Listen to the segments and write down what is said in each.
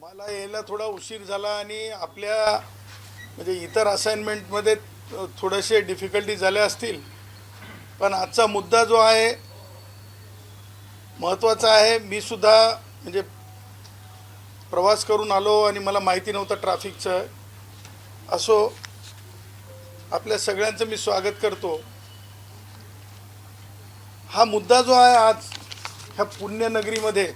मला यायला थोडा उशीर झाला आणि आपल्या म्हणजे इतर असाइनमेंटमध्ये थोडेसे डिफिकल्टी झाल्या असतील, पण आजचा मुद्दा जो आहे महत्त्वाचा आहे. मी सुद्धा म्हणजे प्रवास करून आलो आणि मला माहिती नव्हतं ट्रॅफिकचं. असो, आपल्या सगळ्यांचं मी स्वागत करतो. हा मुद्दा जो आहे आज ह्या पुण्यनगरीमध्ये,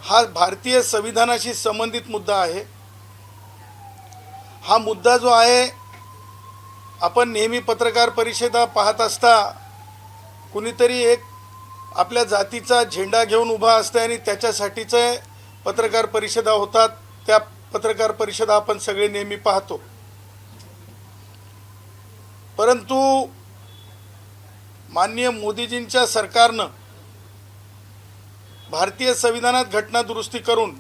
हा भारतीय संविधानाशी संबंधित मुद्दा आहे. हा मुद्दा जो आहे, आपण नेहमी पत्रकार परिषदा पाहत असता कुणीतरी एक आपल्या जातीचा झेंडा घेऊन उभा असते आणि त्याच्यासाठीचे पत्रकार परिषदा होतात. त्या पत्रकार परिषदा आपण सगळे नेहमी पाहतो. परंतु माननीय मोदीजींच्या सरकारनं भारतीय संविधानात घटना दुरुस्ती करून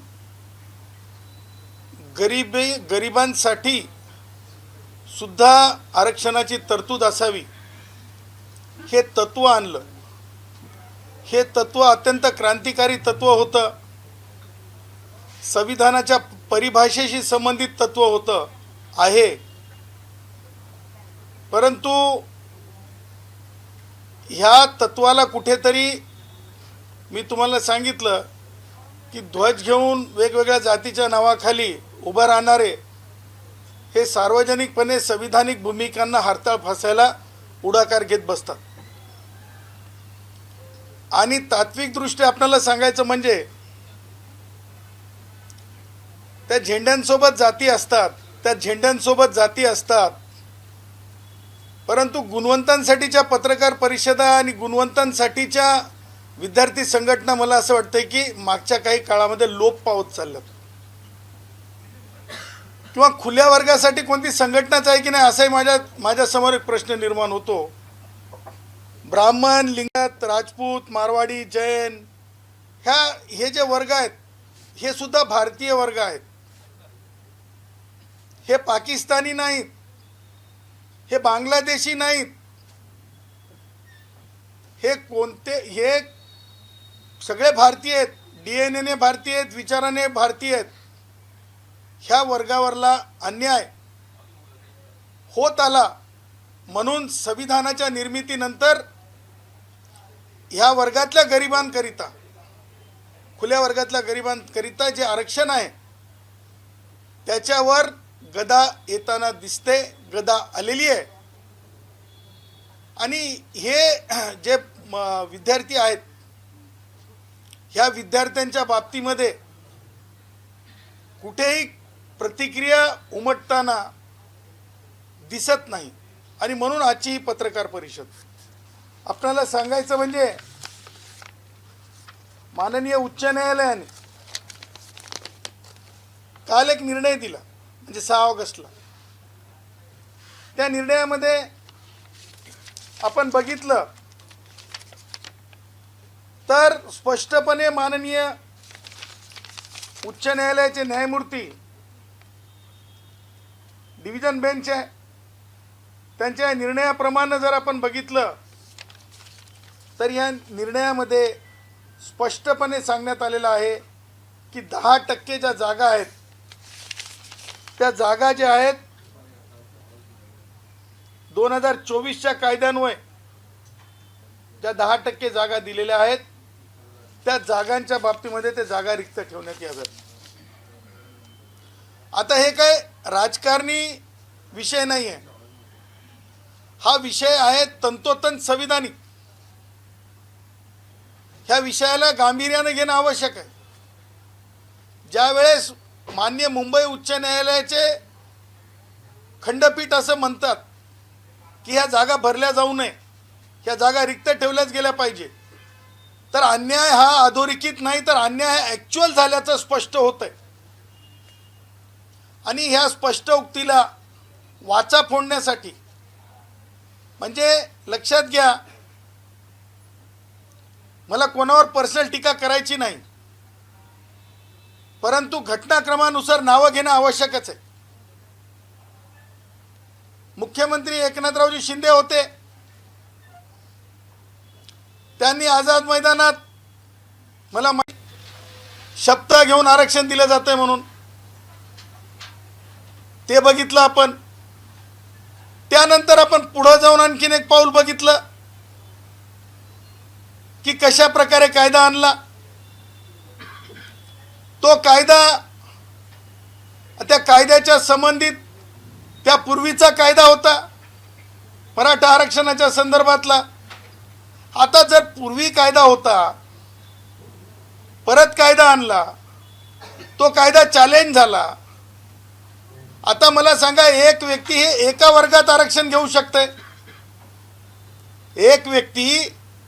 गरिबांसाठी सुद्धा आरक्षणाची तरतूद असावी हे तत्त्व आणलं. हे तत्त्व अत्यंत क्रांतिकारी तत्त्व होतं. संविधानाच्या परिभाषेशी संबंधित तत्त्व होतं आहे. परंतु ह्या तत्त्वाला कुठेतरी मी तुम्हाला सांगितलं की ध्वज घेऊन वेगवेगळ्या जातीच्या नावाखाली उभं राहणारे हे सार्वजनिकपणे संविधानिक भूमिकांना हरताळ फासायला पुढाकार घेत बसतात. आणि तात्विकदृष्ट्या आपल्याला सांगायचं म्हणजे त्या झेंड्यांसोबत जाती असतात, त्या झेंड्यांसोबत जाती असतात, परंतु गुणवंतांसाठीच्या पत्रकार परिषदा आणि गुणवंतांसाठीच्या विद्यार्थी संघटना मला असं वाटतंय की मागच्या काही काळामध्ये लोप पावत चालल्यात. किंवा खुल्या वर्गासाठी कोणती संघटनाच आहे की नाही असाही माझ्यासमोर एक प्रश्न निर्माण होतो. ब्राह्मण, लिंगायत, राजपूत, मारवाडी, जैन हे जे वर्ग आहेत हे सुद्धा भारतीय वर्ग आहेत. हे पाकिस्तानी नाहीत, हे बांगलादेशी नाहीत. हे सगळे भारतीय आहेत. DNA ने भारतीय आहेत, विचाराने भारतीय आहेत. ह्या वर्गावरला अन्याय होत आला म्हणून संविधानाच्या निर्मितीनंतर ह्या वर्गातल्या गरिबांकरिता, खुल्या वर्गातल्या गरिबांकरिता जे आरक्षण आहे त्याच्यावर गदा येताना दिसते, गदा आलेली आहे. आणि हे जे विद्यार्थी आहेत ह्या विद्यार्थ्यांच्या बाबतीमध्ये कुठेही प्रतिक्रिया उमटताना दिसत नाही. आणि म्हणून आजची ही पत्रकार परिषद. आपल्याला सांगायचं म्हणजे माननीय उच्च न्यायालयाने काल एक निर्णय दिला, म्हणजे 6 ऑगस्टला. त्या निर्णयामध्ये आपण बघितलं तर स्पष्टपणे माननीय उच्च न्यायालयाचे न्यायमूर्ती डिव्हिजन बेंच आहे, त्यांच्या निर्णयाप्रमाणे जर आपण बघितलं तर या निर्णयामध्ये स्पष्टपणे सांगण्यात आलेलं आहे की 10% ज्या जागा आहेत त्या जागा ज्या आहेत 2024च्या कायद्यान्वये ज्या 10% जागा दिलेल्या आहेत त्या जागांच्या बाबतीमध्ये ते जागा रिक्त ठेवण्यात याव्यात. आता हे काय राजकारणी विषय नाही आहे. हा विषय आहे तंतोतंत संविधानिक. ह्या विषयाला गांभीर्याने घेणं आवश्यक आहे. ज्यावेळेस माननीय मुंबई उच्च न्यायालयाचे खंडपीठ असं म्हणतात की ह्या जागा भरल्या जाऊ नये, ह्या जागा रिक्त ठेवल्याच गेल्या पाहिजे, तर अन्याय हा अधोरेखित नाही तर अन्याय ॲक्च्युअल झाल्याचं स्पष्ट होत आहे. आणि ह्या स्पष्ट उक्तीला वाचा फोडण्यासाठी, म्हणजे लक्षात घ्या, मला कोणावर पर्सनल टीका करायची नाही, परंतु घटनाक्रमानुसार नावं घेणं आवश्यकच आहे. मुख्यमंत्री एकनाथरावजी शिंदे होते, त्यांनी आझाद मैदानात मला शब्द घेऊन आरक्षण दिलं जातंय म्हणून ते बघितलं आपण. त्यानंतर आपण पुढे जाऊन आणखीन एक पाऊल बघितलं की कशा प्रकारे कायदा आणला. तो कायदा, त्या कायद्याच्या संबंधित त्या पूर्वीचा कायदा होता मराठा आरक्षणाच्या संदर्भातला. आता जर पूर्वी कायदा होता, परत कायदा आणला, तो कायदा चॅलेंज झाला. आता मला सांगा, एक व्यक्ती हे एका वर्गात आरक्षण घेऊ शकते. एक व्यक्ती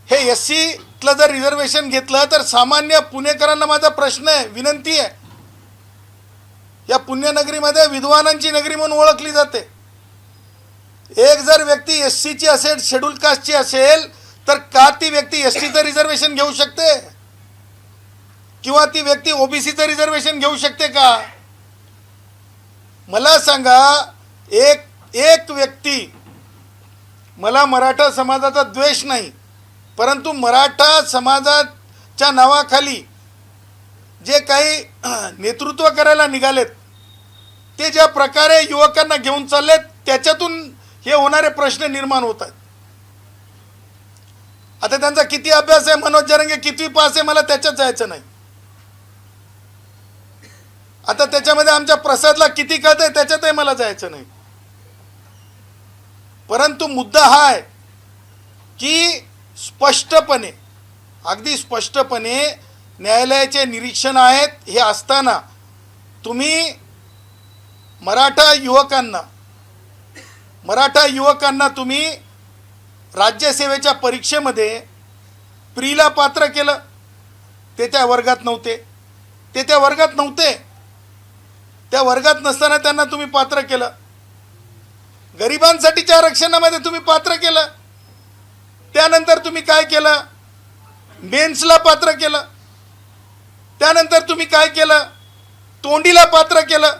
हे SCतलं जर रिझर्वेशन घेतलं तर सामान्य पुणेकरांना माझा प्रश्न आहे, विनंती आहे, या पुण्यनगरीमध्ये विद्वानांची नगरी म्हणून ओळखली जाते. एक जर व्यक्ती SCची असेल, शेड्यूल कास्टची असेल, तर का ती व्यक्ती SCचं रिझर्वेशन घेऊ शकते किंवा ती व्यक्ती OBCचं रिझर्वेशन घेऊ शकते का? मला सांगा, एक व्यक्ती, मला मराठा समाजाचा द्वेष नाही, परंतु मराठा समाजाच्या नावाखाली जे काही नेतृत्व करायला निघालेत, ते ज्या प्रकारे युवकांना घेऊन चाललेत, त्याच्यातून हे होणारे प्रश्न निर्माण होत आहेत. आता त्यांचा किती अभ्यास आहे, मनोज जरंगे किती पास आहे, मला त्याच्यात जायचं नाही. आता त्याच्यामध्ये आमच्या प्रसादला किती कळत आहे, त्याच्यातही मला जायचं नाही. परंतु मुद्दा हा आहे की स्पष्टपणे, अगदी स्पष्टपणे न्यायालयाचे निरीक्षण आहेत. हे असताना तुम्ही मराठा युवकांना तुम्ही राज्यसेवेच्या परीक्षेमध्ये प्रीला पात्र केलं. ते त्या वर्गात नव्हते. त्या वर्गात नसताना त्यांना तुम्ही पात्र केलं. गरिबांसाठीच्या आरक्षणामध्ये तुम्ही पात्र केलं. त्यानंतर तुम्ही काय केलं? मेन्सला पात्र केलं. त्यानंतर तुम्ही काय केलं? तोंडीला पात्र केलं.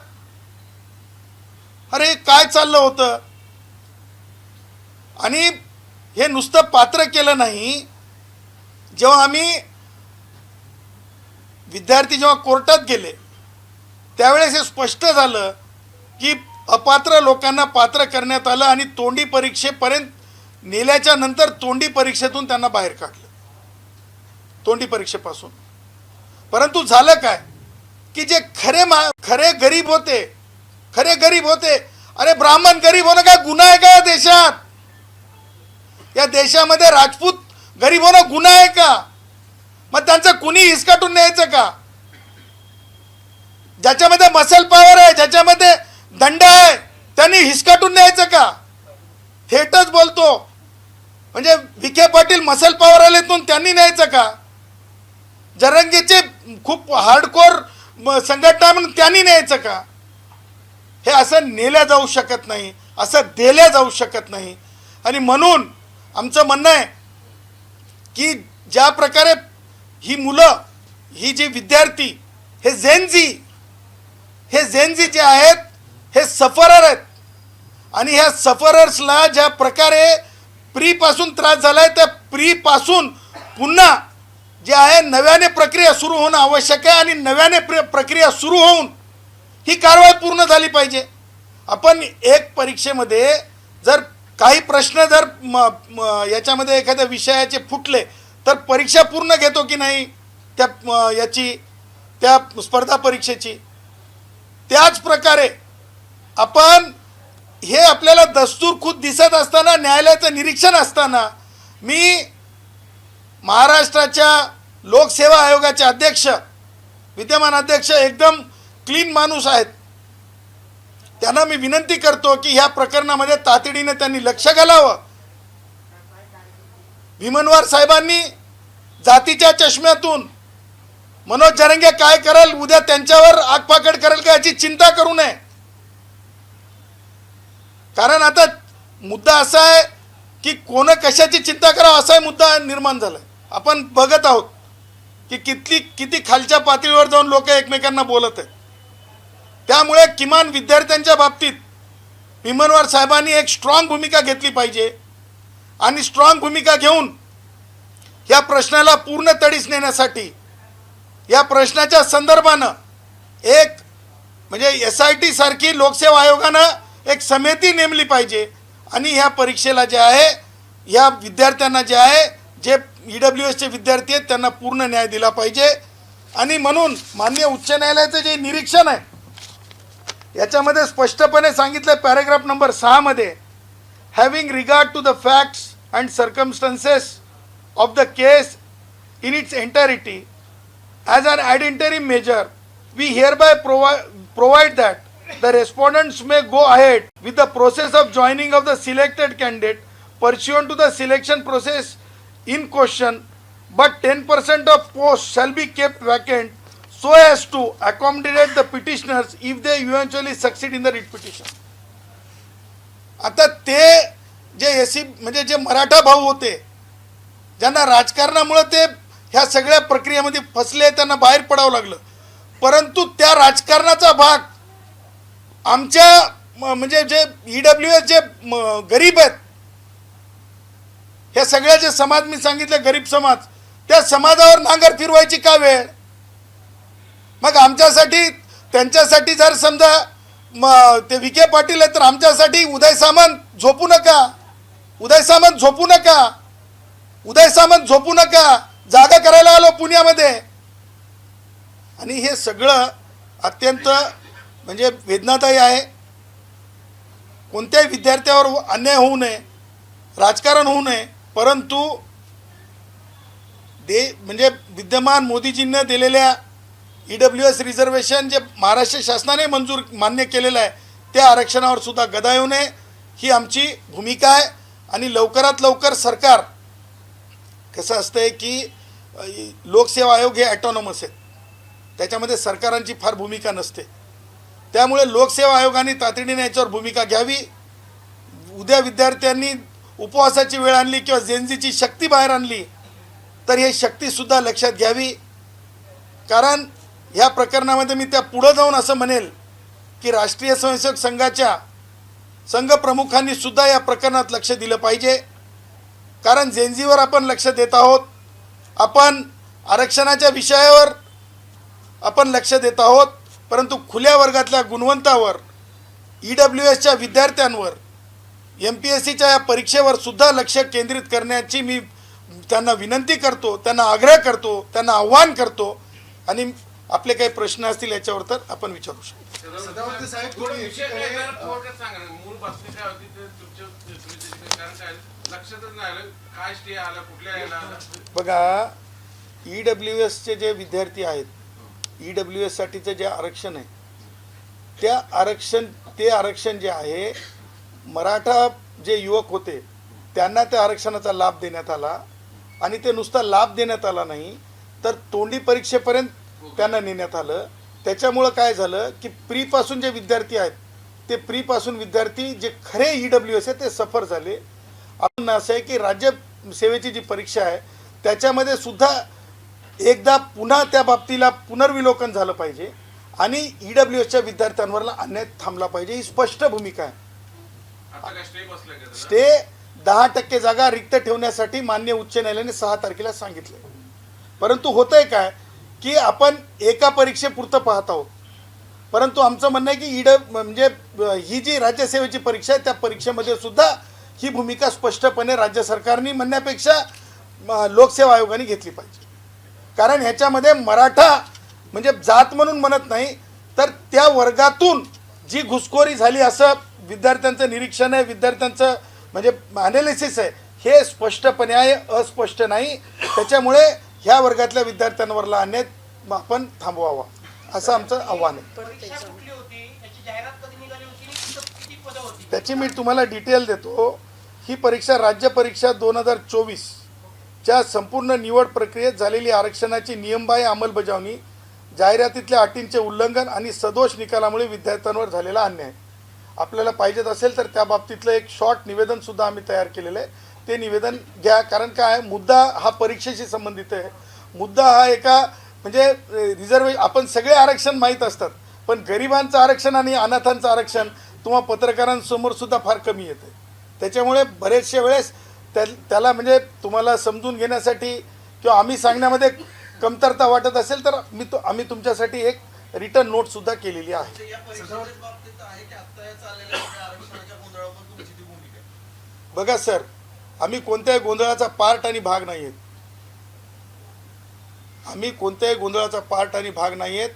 अरे काय चाललं होतं? आणि हे नुसतं पात्र केलं नाही, जेव्हा आम्ही विद्यार्थी जेव्हा कोर्टात गेले त्यावेळेस हे स्पष्ट झालं की अपात्र लोकांना पात्र करण्यात आलं आणि तोंडी परीक्षेपर्यंत नेल्याच्या नंतर तोंडी परीक्षेतून त्यांना बाहेर काढलं, तोंडी परीक्षेपासून. परंतु झालं काय की जे खरे गरीब होते, अरे ब्राह्मण गरीब होणं काय गुन्हा आहे का या देशात? या देशामध्ये राजपूत गरीब होणं गुन्हा आहे का? मग त्यांचं कुणी हिसकाटून न्यायचं का? ज्याच्यामध्ये मसल पॉवर आहे, ज्याच्यामध्ये दंड आहे, त्यांनी हिसकाटून न्यायचं का? थेटच बोलतो, म्हणजे विखे पाटील मसल पॉवर आलेतून त्यांनी न्यायचं का? जरंगीचे खूप हार्डकोर संघटना म्हणून त्यांनी न्यायचं का? हे असं नेल्या जाऊ शकत नाही, असं दिल्या जाऊ शकत नाही. आणि म्हणून आमचं म्हणणं आहे की ज्या प्रकारे ही मुलं, ही जी विद्यार्थी, हे जेनजी जे आहेत, हे सफरर आहेत. आणि ह्या सफरर्सला ज्या प्रकारे प्रीपासून त्रास झाला आहे, त्या प्रीपासून पुन्हा जे आहे नव्याने प्रक्रिया सुरू होणं आवश्यक आहे. आणि नव्याने प्रक्रिया सुरू होऊन ही कारवाई पूर्ण झाली पाहिजे. आपण एक परीक्षेमध्ये जर काही प्रश्न जर याच्यामध्ये एखाद्या विषयाचे फुटले तर परीक्षा पूर्ण घेतो की नाही त्या स्पर्धा परीक्षेची? त्याच प्रकारे आपण हे आपल्याला दस्तूर खुद दिसत असताना, न्यायालयाचं निरीक्षण असताना, मी महाराष्ट्राच्या लोकसेवा आयोगाचे अध्यक्ष, विद्यमान अध्यक्ष एकदम क्लीन माणूस आहेत, त्यांना मी विनंती करतो की ह्या प्रकरणामध्ये तातडीने त्यांनी लक्ष घालावं. भीमनवार साहेबांनी जातीच्या चष्म्यातून मनोज जरंगे काय करेल, उद्या त्यांच्यावर आगपाकड करेल का याची चिंता करू नये. कारण आता मुद्दा असा आहे की कोण कशाची चिंता करावं असा मुद्दा निर्माण झालाय. आपण बघत आहोत की किती खालच्या पातळीवर जाऊन लोक एकमेकांना बोलत आहेत. त्यामुळे किमान विद्यार्थ्यांच्या बाबतीत भीमनवार साहेबांनी एक स्ट्रॉंग भूमिका घेतली पाहिजे. आणि स्ट्रॉंग भूमिका घेऊन या प्रश्नाला पूर्ण तडीस नेण्यासाठी या प्रश्नाच्या संदर्भानं एक म्हणजे SIT सारखी लोकसेवा आयोगानं एक समिती नेमली पाहिजे आणि ह्या परीक्षेला जे आहे या विद्यार्थ्यांना जे आहे जे EWSचे विद्यार्थी आहेत त्यांना पूर्ण न्याय दिला पाहिजे। आणि म्हणून माननीय उच्च न्यायालयाचं जे निरीक्षण आहे याच्यामध्ये स्पष्टपणे सांगितलं पॅराग्राफ नंबर 6 मध्ये, having regard to the facts and circumstances of the case in its entirety as an ad interim measure, we hereby provide that the respondents may go ahead with the process of joining of the selected candidate pursuant to the selection process in question, but 10% of posts shall be kept vacant so as to accommodate the petitioners if they eventually succeed in the writ petition. आता ते जे SC म्हणजे जे मराठा भाऊ होते ज्यांना राजकारणामुळे ते ह्या सगळ्या प्रक्रियेमध्ये फसले, त्यांना बाहेर पडावं लागलं, परंतु त्या राजकारणाचा भाग आमच्या म्हणजे जे EWS जे गरीब आहेत ह्या सगळ्या जे समाज मी सांगितले गरीब समाज, त्या समाजावर नांगर फिरवायची का वेळ? मग आमच्यासाठी त्यांच्यासाठी जर समजा ते विखे पाटील आहेत तर आमच्यासाठी उदय सामंत झोपू नका, उदय सामंत झोपू नका, उदय सामंत झोपू नका, जागा करायला आलो पुण्यामध्ये। आणि हे सगळं अत्यंत म्हणजे वेदनादायी आहे। कोणत्याही विद्यार्थ्यावर अन्याय होऊ नये, राजकारण होऊ नये, परंतु म्हणजे विद्यमान मोदीजींनी दिलेल्या EWS रिझर्वेशन जे महाराष्ट्र शासनाने मान्य केलेलं आहे त्या आरक्षणावर सुद्धा गदा येऊ नये ही आमची भूमिका आहे। आणि लवकरात लवकर सरकार कसं असतंय की लोकसेवा आयोग हे ॲटॉनॉमस आहे, त्याच्यामध्ये सरकारांची फार भूमिका नसते, त्यामुळे लोकसेवा आयोगाने तातडीने याच्यावर भूमिका घ्यावी। उद्या विद्यार्थ्यांनी उपवासाची वेळ आणली किंवा जेनझीची शक्ती बाहेर आणली तर हे शक्तीसुद्धा लक्षात घ्यावी, कारण ह्या प्रकरणामध्ये मी त्या पुढं जाऊन असं म्हणेल की राष्ट्रीय स्वयंसेवक संघाच्या संघप्रमुखांनी सुद्धा या प्रकरणात लक्ष दिलं पाहिजे, कारण जेनझीवर आपण लक्ष देत आहोत, आपण आरक्षणाच्या विषयावर आपण लक्ष देत आहोत, परंतु खुल्या वर्गातल्या गुणवंतावर EWSच्या विद्यार्थ्यांवर MPSCच्या या परीक्षेवर सुद्धा लक्ष केंद्रित करण्याची मी त्यांना विनंती करतो, त्यांना आग्रह करतो, त्यांना आव्हान करतो। आणि आपले काही प्रश्न असतील याच्यावर तर आपण विचारू शकतो। बघा EWSचे जे विद्यार्थी आहेत, EWS साठीचं जे आरक्षण आहे ते आरक्षण जे आहे मराठा जे युवक होते त्यांना त्या आरक्षणाचा लाभ देण्यात आला आणि ते नुसता लाभ देण्यात आला नाही तर तोंडी परीक्षेपर्यंत त्यांना नेण्यात आलं। त्याच्यामुळं काय झालं की प्रीपासून जे विद्यार्थी आहेत ते प्रीपासून विद्यार्थी जे खरे EWS आहे ते सफर झाले। आपण असं आहे की राज्य सेवेची जी परीक्षा आहे त्याच्यामध्ये सुद्धा एकदा पुन्हा त्या बाबतीला पुनर्विलोकन झालं पाहिजे आणि EWSच्या विद्यार्थ्यांवरला अन्याय थांबला पाहिजे, ही स्पष्ट भूमिका आहे। स्टे 10% जागा रिक्त ठेवण्यासाठी माननीय उच्च न्यायालयाने 6 तारखेला सांगितले, परंतु होतंय काय की आपण एका परीक्षेपुरतं पाहत आहोत, परंतु आमचं म्हणणं आहे की म्हणजे ही जी राज्यसेवेची परीक्षा आहे त्या परीक्षेमध्ये सुद्धा ही भूमिका स्पष्टपणे राज्य सरकारने म्हणण्यापेक्षा लोकसेवा आयोगाने घेतली पाहिजे, कारण ह्याच्यामध्ये मराठा म्हणजे जात म्हणून म्हणत नाही तर त्या वर्गातून जी घुसखोरी झाली असं विद्यार्थ्यांचं निरीक्षण आहे, विद्यार्थ्यांचं म्हणजे ॲनालिसिस आहे, हे स्पष्टपणे आहे, अस्पष्ट नाही। त्याच्यामुळे ह्या वर्गातल्या विद्यार्थ्यांवरला अन्याय आपण थांबवावा असं आमचं आव्हान आहे। त्याची मी तुम्हाला डिटेल देतो। ही परीक्षा राज्य परीक्षा 2024 च्या संपूर्ण निवड प्रक्रियेत झालेली आरक्षणाची नियमबाह्य अंमलबजावणी, जाहिरातीतल्या अटींचे उल्लंघन आणि सदोष निकालामुळे विद्यार्थ्यांवर झालेला अन्याय आपल्याला पाहिजेत असेल तर त्या बाबतीतलं एक शॉर्ट निवेदन सुद्धा आम्ही तयार केलेलं आहे, ते निवेदन घ्या। कारण काय मुद्दा हा परीक्षेशी संबंधित आहे, मुद्दा हा एका म्हणजे रिझर्वेशन आपण सगळे आरक्षण माहीत असतात पण गरिबांचं आरक्षण आणि अनाथांचं आरक्षण तुम्हा पत्रकारांसमोर सुद्धा फार कमी येते। त्याच्यामुळे बरेचशा वेळेस त्याला म्हणजे तुम्हाला समजून घेण्यासाठी किंवा आम्ही सांगण्यामध्ये कमतरता वाटत असेल तर आम्ही तुमच्यासाठी एक रिटर्न नोट सुद्धा केलेली आहे. बघा सर, आम्ही कोणत्याही गोंधळाचा पार्ट आणि भाग नाही आहेत. आम्ही कोणत्याही गोंधळाचा पार्ट आणि भाग नाही आहेत.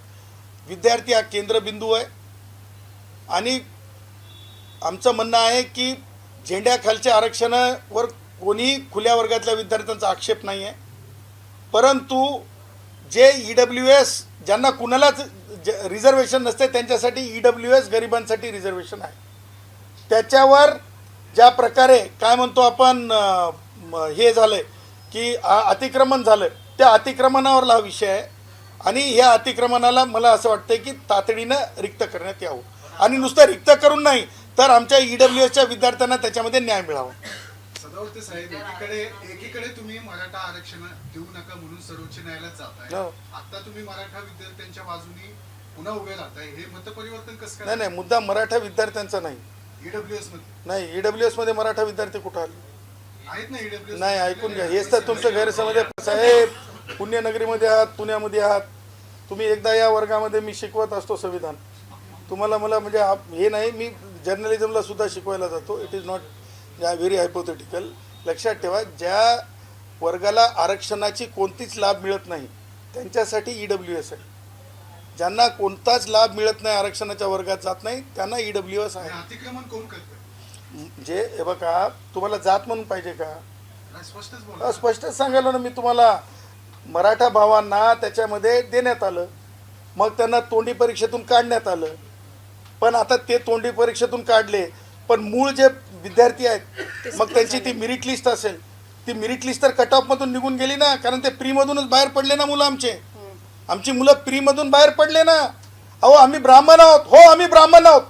विद्यार्थी हा केंद्रबिंदू आहे आणि आमचं म्हणणं आहे की झेंड्याखालच्या आरक्षणावर कोणी खुल्या वर्गातल्या विद्यार्थ्यांचा आक्षेप नाही आहे, परंतु जे EWS ज्यांना कुणालाच रिझर्वेशन नसते त्यांच्यासाठी EWS गरिबांसाठी रिझर्वेशन आहे. त्याच्यावर ज्या प्रकारे काय म्हणतो आपण हे झालं की अतिक्रमण झालं, त्या अतिक्रमणावरला हा विषय आहे आणि ह्या अतिक्रमणाला मला असं वाटतं की तातडीनं रिक्त करण्यात यावं आणि नुसतं रिक्त करून नाही तर आमच्या EWSच्या विद्यार्थ्यांना त्याच्यामध्ये न्याय मिळावा. सदावर्ते साहेब, एकीकडे तुम्ही मराठा आरक्षण देऊ नका म्हणून सर्वोच्च न्यायालयात जाताय, आता तुम्ही मराठा विद्यार्थ्यांच्या बाजूने पुन्हा उभे राहताय, हे मतपरिवर्तन कसं काय? नाही, मुद्दा मराठा विद्यार्थ्यांचा नाही. EWS मध्ये नाही, EWS मध्ये मराठा विद्यार्थी कुठं आले आहेत ना EWS? नाही, ऐकून घ्या, हेच तर तुमचं गैरसमज आहे साहेब. पुण्यनगरीमध्ये आहात, पुण्यामध्ये आहात, तुम्ही एकदा या वर्गामध्ये मी शिकवत असतो संविधान, तुम्हाला मला म्हणजे हे नाही, मी जर्नलिझमला सुद्धा शिकवायला जातो. It is not very hypothetical. लक्षात ठेवा, ज्या वर्गाला आरक्षणाची कोणतीच लाभ मिळत नाही त्यांच्यासाठी EWS आहे. ज्यांना कोणताच लाभ मिळत नाही, आरक्षणाच्या वर्गात जात नाही, त्यांना EWS आहे. अतिक्रमण कोण करतं? जे हे बघा, तुम्हाला जात म्हणून पाहिजे का? स्पष्टच बोला. स्पष्टच सांगायला ना मी तुम्हाला. मराठा भावांना त्याच्यामध्ये देण्यात आलं, मग त्यांना तोंडी परीक्षेतून काढण्यात आलं, पण आता ते तोंडी परीक्षेतून काढले, पण मूळ जे विद्यार्थी आहेत मग त्यांची ती मेरिट लिस्ट असेल, ती मेरिट लिस्ट तर कट ऑफमधून निघून गेली ना, कारण ते प्रीमधूनच बाहेर पडले ना मुलं आमची मुलं प्रीमधून बाहेर पडले ना. अहो, आम्ही ब्राह्मण आहोत, हो आम्ही ब्राह्मण आहोत,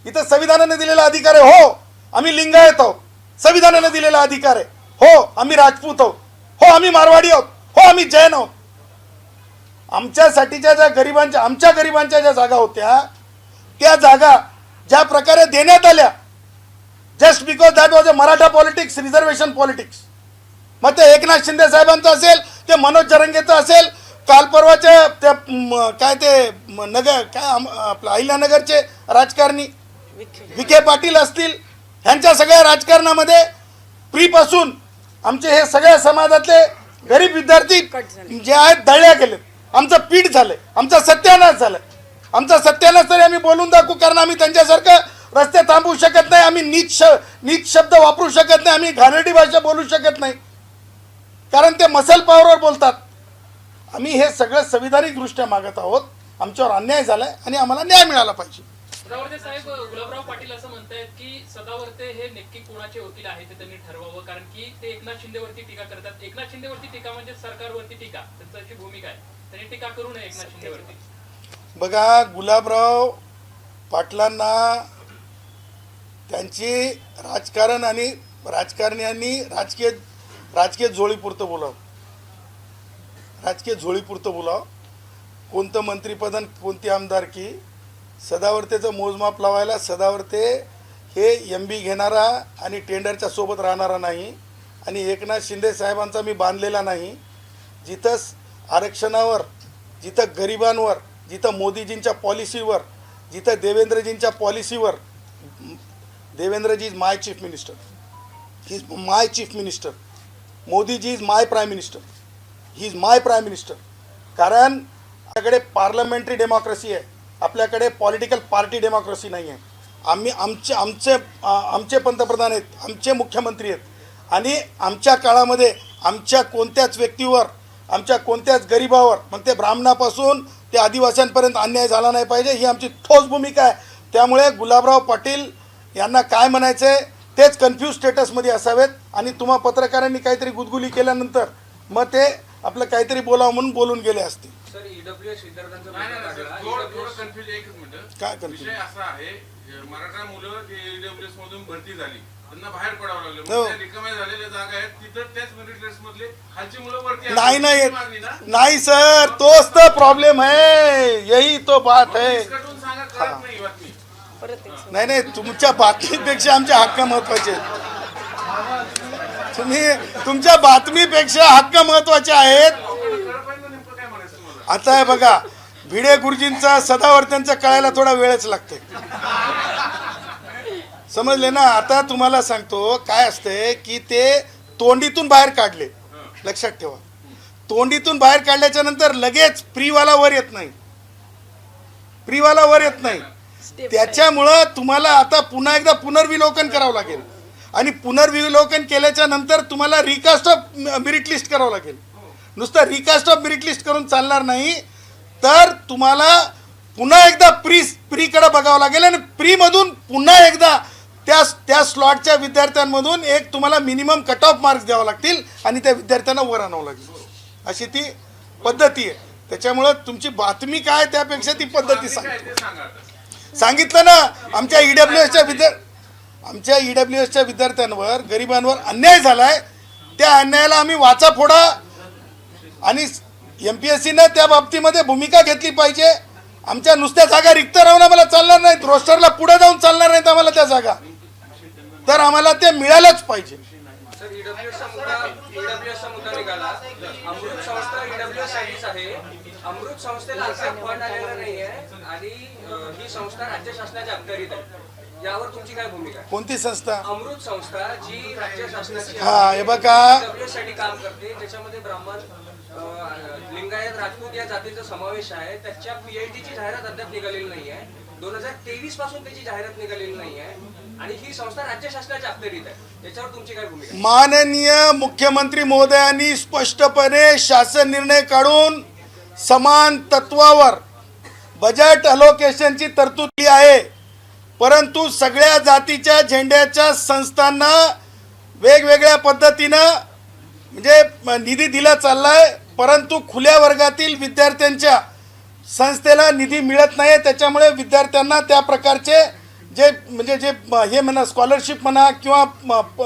इथं संविधानाने दिलेला अधिकार आहे, हो आम्ही लिंगायत आहोत, संविधानाने दिलेला अधिकार आहे, हो आम्ही राजपूत आहोत, हो आम्ही मारवाडी आहोत, हो आम्ही जैन आहोत. आमच्यासाठीच्या ज्या गरिबांच्या, आमच्या गरिबांच्या ज्या जागा होत्या त्या जागा ज्या प्रकारे देण्यात आल्या, just because that was a Maratha politics, reservation politics. मग ते एकनाथ शिंदे साहेबांचं असेल, ते मनोज जरंगेचं असेल, काल परवाच्या त्या काय ते नगर काय आपलं अहिल्यानगरचे राजकारणी विखे पाटील असतील, ह्यांच्या सगळ्या राजकारणामध्ये प्रीपासून आमचे हे सगळ्या समाजातले गरीब विद्यार्थी जे आहेत दळल्या गेले. आमचं पीठ झालंय, आमचा सत्यानाश झालाय. आमचा सत्यानाश तरी आम्ही बोलून दाखवू, कारण आम्ही त्यांच्यासारखं रस्ते थांबवू शकत नाही, आम्ही नीच शब्द वापरू शकत नाही, आम्ही घाणेरडी भाषा बोलू शकत नाही, कारण ते मसल पॉवरवर बोलतात. आम्ही हे सगळं संविधानिक दृष्ट्या मागत आहोत. आमच्यावर अन्याय झालाय आणि आम्हाला न्याय मिळाला पाहिजे. सदावर्ते साहेब, गुलाबराव पाटील असं म्हणतायत की सदावर्ते हे नक्की कोणाचे वकील आहेत ते त्यांनी ठरवावं, कारण की ते एकनाथ शिंदेवरती टीका करतात. एकनाथ शिंदेवरती टीका म्हणजे सरकारवरती टीका, त्यांची भूमिका आहे, त्यांनी टीका करू नये एकनाथ शिंदेवरती. बघा, गुलाबराव पाटलांना त्यांची राजकारण आणि राजकारण्यांनी राजकीय झोळीपुरतं बोलावं, राजकीय झोळीपुरतं बोलावं. कोणतं मंत्रिपद आणि कोणती आमदारकी, सदावर्तेचं मोजमाप लावायला सदावर्ते हे MB घेणारा आणि टेंडरच्या सोबत राहणारा नाही आणि एकनाथ शिंदे साहेबांचा मी बांधलेला नाही. जिथं आरक्षणावर, जिथं गरिबांवर, जिथं मोदीजींच्या पॉलिसीवर, जिथं देवेंद्रजींच्या पॉलिसीवर, Devendraji is my chief minister, he is my chief minister, Modiji is my prime minister, he is my prime minister. कारण आपल्याकडे पार्लमेंटरी डेमोक्रेसी आहे, आपल्याकडे पॉलिटिकल पार्टी डेमोक्रेसी नाही आहे. आमचे पंतप्रधान आहेत, आमचे मुख्यमंत्री आहेत आणि आमच्या काळामध्ये आमच्या कोणत्याच व्यक्तीवर, आमच्या कोणत्याच गरिबावर, मग ते ब्राह्मणापासून ते आदिवासींपर्यंत अन्याय झाला नाही पाहिजे, ही आमची ठोस भूमिका आहे. त्यामुळे गुलाबराव पाटील यांना काय म्हणायचं आहे तेच कन्फ्यूज स्टेटसमध्ये असावेत आणि तुम्हा पत्रकारांनी काहीतरी गुदगुली केल्यानंतर मग ते आपलं काहीतरी बोलावं म्हणून बोलून गेले असतील. सर, EWS विद्यार्थ्यांचा काय कन्फ्यूज विषय असा आहे, मराठा मुलं EWS मधून भरती झाली, त्यांना बाहेर पडावं लागलं, रिकाम्या झालेल्या जागा आहेत तिथं त्याच मेरिट लिस्ट मधले खालची मुलं वरती नाही सर, तोच तर प्रॉब्लेम आहे, यही तो बात है. नाही, तुमच्या बातमीपेक्षा आमचे हक्क महत्वाचे आहेत. तुमच्या बातमीपेक्षा हक्क महत्वाचे आहेत. आता आहे बघा, भिडे गुरुजींचा सदावर्त्यांचा कळायला थोडा वेळच लागते, समजले ना. आता तुम्हाला सांगतो काय असते की ते तोंडीतून बाहेर काढले, लक्षात ठेवा. तोंडीतून बाहेर काढल्याच्या नंतर लगेच प्रीवाला वर येत नाही, प्रीवाला वर येत नाही. त्याच्यामुळं तुम्हाला आता पुन्हा एकदा पुनर्विलोकन करावं लागेल आणि पुनर्विलोकन केल्याच्या नंतर तुम्हाला रिकास्ट ऑफ मेरिट लिस्ट करावं लागेल. नुसतं रिकास्ट ऑफ मेरिट लिस्ट करून चालणार नाही, तर तुम्हाला पुन्हा एकदा प्रीकडे बघावं लागेल आणि प्रीमधून पुन्हा एकदा त्या स्लॉटच्या विद्यार्थ्यांमधून एक तुम्हाला मिनिमम कट ऑफ मार्क्स द्यावं लागतील आणि त्या विद्यार्थ्यांना वर आणावं लागेल. अशी ती पद्धती आहे. त्याच्यामुळं तुमची बातमी काय त्यापेक्षा ती पद्धती सांगितलं ना. आमच्या ईडब्ल्यूएसच्या विद्यार्थ्यांवर, गरिबांवर अन्याय झालाय. त्या अन्यायाला आम्ही वाचा फोडा आणि MPSCनं त्या बाबतीमध्ये भूमिका घेतली पाहिजे. आमच्या नुसत्या जागा रिक्त राहून आम्हाला चालणार नाहीत, रोस्टरला पुढे जाऊन चालणार नाहीत आम्हाला त्या जागा, तर आम्हाला ते मिळायलाच पाहिजे. सर, ईडब्ल्यूएसचा मुद्दा निघाला. अमृत संस्था ईडब्ल्यूएस साठीच आहे. अमृत संस्थेला अद्याप फंड आलेला नाहीये आणि ही संस्था राज्य शासनाच्या अखत्यारीत आहे. यावर तुमची काय भूमिका आहे? कोणती संस्था? अमृत संस्था, जी राज्य शासनाची हा, हे बघा, ईडब्ल्यूएस साठी काम करते, ज्याच्यामध्ये ब्राह्मण, लिंगायत, राजपूत या जातीचा समावेश आहे. त्याच्या PhDची जाहिरात अद्याप निघालेली नाही आहे. 2023 पासून त्याची जाहिरात निघालेली नाही आहे आणि ही संस्था राज्य शासनाच्या अखत्यारीत आहे. याच्यावर तुमची काय भूमिका आहे? माननीय मुख्यमंत्री महोदयांनी स्पष्टपणे शासन निर्णय काढून समान तत्वावर बजेट अलोकेशनची तरतूद केली आहे. परंतु सगळ्या जातीच्या झेंड्याच्या संस्थांना वेगवेगळ्या पद्धतीनं म्हणजे निधी दिला चाललाय, परंतु खुल्या वर्गातील विद्यार्थ्यांच्या संस्थेला निधी मिळत नाही. त्याच्यामुळे विद्यार्थ्यांना त्या प्रकारचे जे हे म्हणा स्कॉलरशिप म्हणा किंवा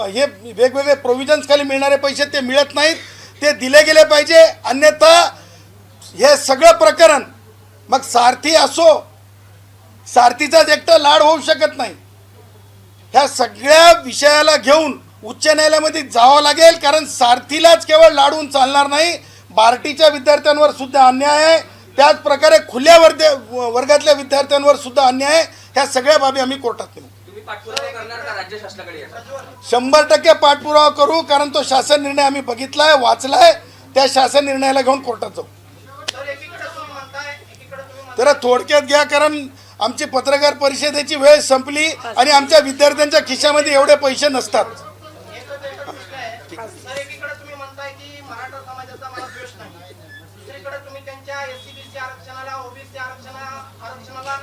हे वेगवेगळे प्रोव्हिजन्स खाली मिळणारे पैसे ते मिळत नाहीत, ते दिले गेले पाहिजे. अन्यथा हे सगळं प्रकरण मग सारथी असो, सारथीचाच एकटा लाड होऊ शकत नाही. ह्या सगळ्या विषयाला घेऊन उच्च न्यायालयामध्ये जावं लागेल, कारण सारथीलाच केवळ लाडून चालणार नाही, बार्टीच्या विद्यार्थ्यांवर सुद्धा अन्याय आहे, त्याच प्रकारे खुल्या वर्गातल्या विद्यार्थ्यांवर सुद्धा अन्याय आहे. ह्या सगळ्या बाबी आम्ही कोर्टात नेऊ. तुम्ही पाठपुरावा करणार का राज्य शासनाकडे? 100% पाठपुरावा करू, कारण तो शासन निर्णय आम्ही बघितलाय, वाचलाय. त्या शासन निर्णयाला घेऊन कोर्टात जाऊ. तर थोडक्यात घ्या, कारण आमची पत्रकार परिषदेची वेळ संपली आणि आमच्या विद्यार्थ्यांच्या खिशामध्ये एवढे पैसे नसतात.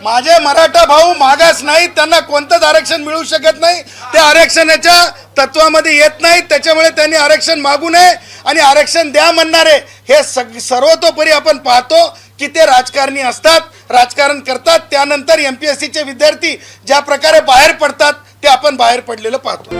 माझे मराठा भाऊ मागास नाहीत, त्यांना कोणतंच आरक्षण मिळू शकत नाही, ते आरक्षणाच्या तत्वामध्ये येत नाहीत. त्याच्यामुळे त्यांनी आरक्षण मागू नये आणि आरक्षण द्या म्हणणारे हे सर्वतोपरी आपण पाहतो की ते राजकारणी असतात, राजकारण करतात. त्यानंतर MPSCचे विद्यार्थी ज्या प्रकारे बाहेर पडतात ते आपण बाहेर पडलेलं पाहतो.